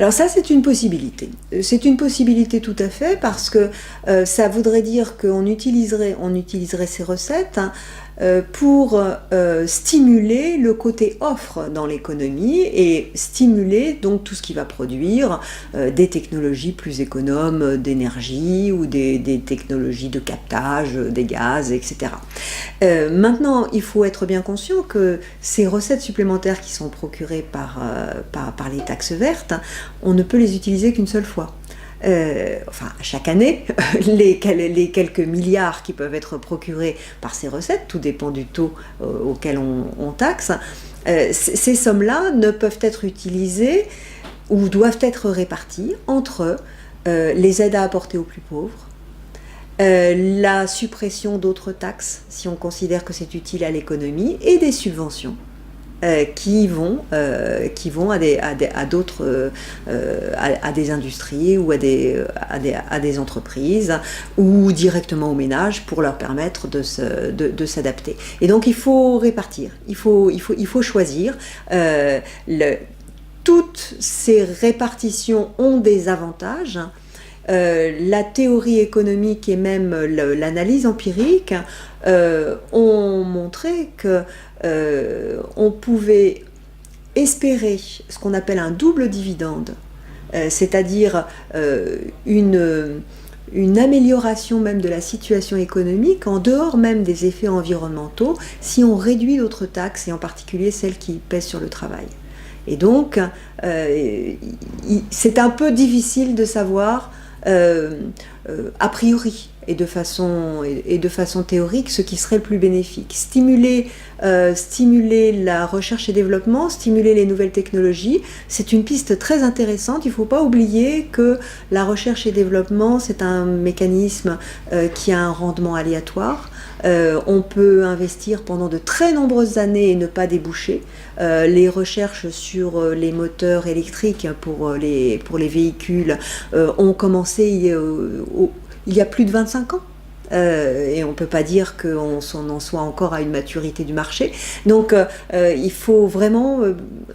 Alors ça, c'est une possibilité. C'est une possibilité tout à fait parce que ça voudrait dire qu'on utiliserait ces recettes pour stimuler le côté offre dans l'économie et stimuler donc tout ce qui va produire des technologies plus économes d'énergie ou des technologies de captage des gaz, etc. Maintenant, il faut être bien conscient que ces recettes supplémentaires qui sont procurées par les taxes vertes, on ne peut les utiliser qu'une seule fois. Chaque année, les quelques milliards qui peuvent être procurés par ces recettes, tout dépend du taux auquel on taxe, ces sommes-là ne peuvent être utilisées ou doivent être réparties entre les aides à apporter aux plus pauvres, la suppression d'autres taxes, si on considère que c'est utile à l'économie, et des subventions. Qui vont à des industries ou à des entreprises ou directement aux ménages pour leur permettre de s'adapter. Et donc il faut répartir, il faut choisir. Toutes ces répartitions ont des avantages. La théorie économique et même l'analyse empirique ont montré que on pouvait espérer ce qu'on appelle un double dividende, c'est-à-dire une amélioration même de la situation économique en dehors même des effets environnementaux si on réduit d'autres taxes et en particulier celles qui pèsent sur le travail. Et donc c'est un peu difficile de savoir a priori et de façon théorique ce qui serait le plus bénéfique. Stimuler la recherche et développement, stimuler les nouvelles technologies, c'est une piste très intéressante. Il ne faut pas oublier que la recherche et développement, c'est un mécanisme qui a un rendement aléatoire. On peut investir pendant de très nombreuses années et ne pas déboucher. Les recherches sur les moteurs électriques pour les véhicules ont commencé il y a plus de 25 ans. Et on ne peut pas dire qu'on en soit encore à une maturité du marché. Donc il faut vraiment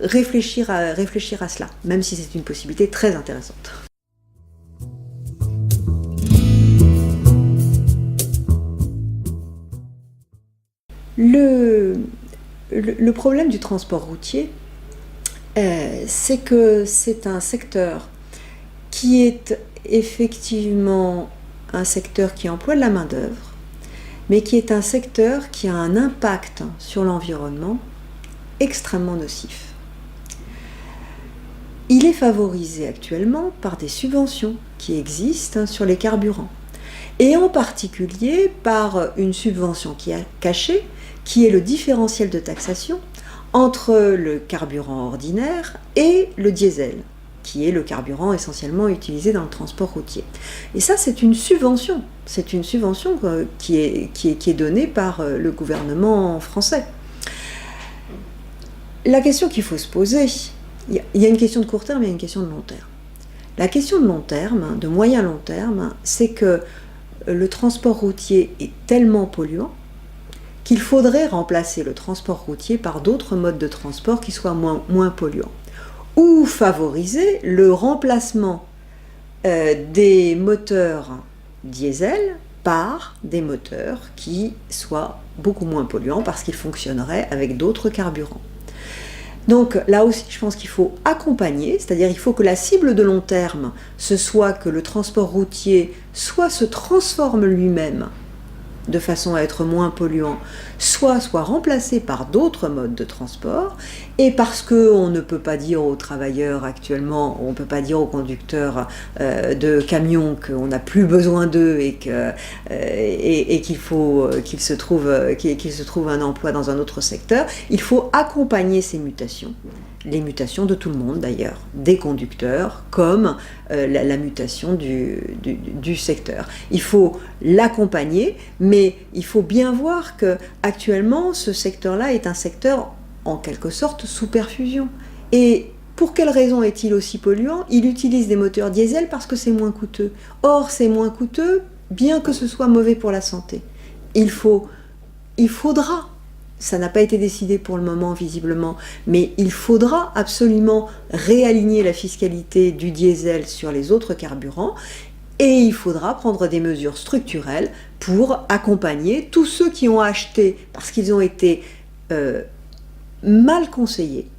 réfléchir à cela, même si c'est une possibilité très intéressante. Le problème du transport routier, c'est que c'est un secteur qui est effectivement un secteur qui emploie de la main-d'œuvre, mais qui est un secteur qui a un impact sur l'environnement extrêmement nocif. Il est favorisé actuellement par des subventions qui existent sur les carburants, et en particulier par une subvention qui est cachée, qui est le différentiel de taxation entre le carburant ordinaire et le diesel, qui est le carburant essentiellement utilisé dans le transport routier. Et ça, c'est une subvention. C'est une subvention qui est donnée par le gouvernement français. La question qu'il faut se poser, il y a une question de court terme et une question de long terme. La question de long terme, de moyen long terme, c'est que le transport routier est tellement polluant qu'il faudrait remplacer le transport routier par d'autres modes de transport qui soient moins polluants. Ou favoriser le remplacement des moteurs diesel par des moteurs qui soient beaucoup moins polluants parce qu'ils fonctionneraient avec d'autres carburants. Donc là aussi, je pense qu'il faut accompagner, c'est-à-dire il faut que la cible de long terme, ce soit que le transport routier soit se transforme lui-même de façon à être moins polluant, soit remplacé par d'autres modes de transport, et parce qu'on ne peut pas dire aux travailleurs actuellement, on ne peut pas dire aux conducteurs de camions qu'on n'a plus besoin d'eux et qu'il faut qu'ils se trouvent un emploi dans un autre secteur, il faut accompagner ces mutations. Les mutations de tout le monde d'ailleurs, des conducteurs comme la mutation du secteur. Il faut l'accompagner, mais il faut bien voir que actuellement ce secteur-là est un secteur en quelque sorte sous perfusion. Et pour quelle raison est-il aussi polluant ? Il utilise des moteurs diesel parce que c'est moins coûteux. Or, c'est moins coûteux bien que ce soit mauvais pour la santé. Il faudra ça n'a pas été décidé pour le moment visiblement, mais il faudra absolument réaligner la fiscalité du diesel sur les autres carburants et il faudra prendre des mesures structurelles pour accompagner tous ceux qui ont acheté parce qu'ils ont été mal conseillés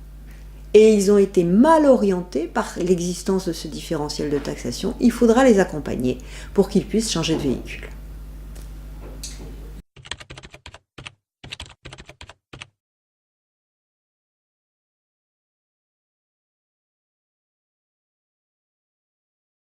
et ils ont été mal orientés par l'existence de ce différentiel de taxation. Il faudra les accompagner pour qu'ils puissent changer de véhicule.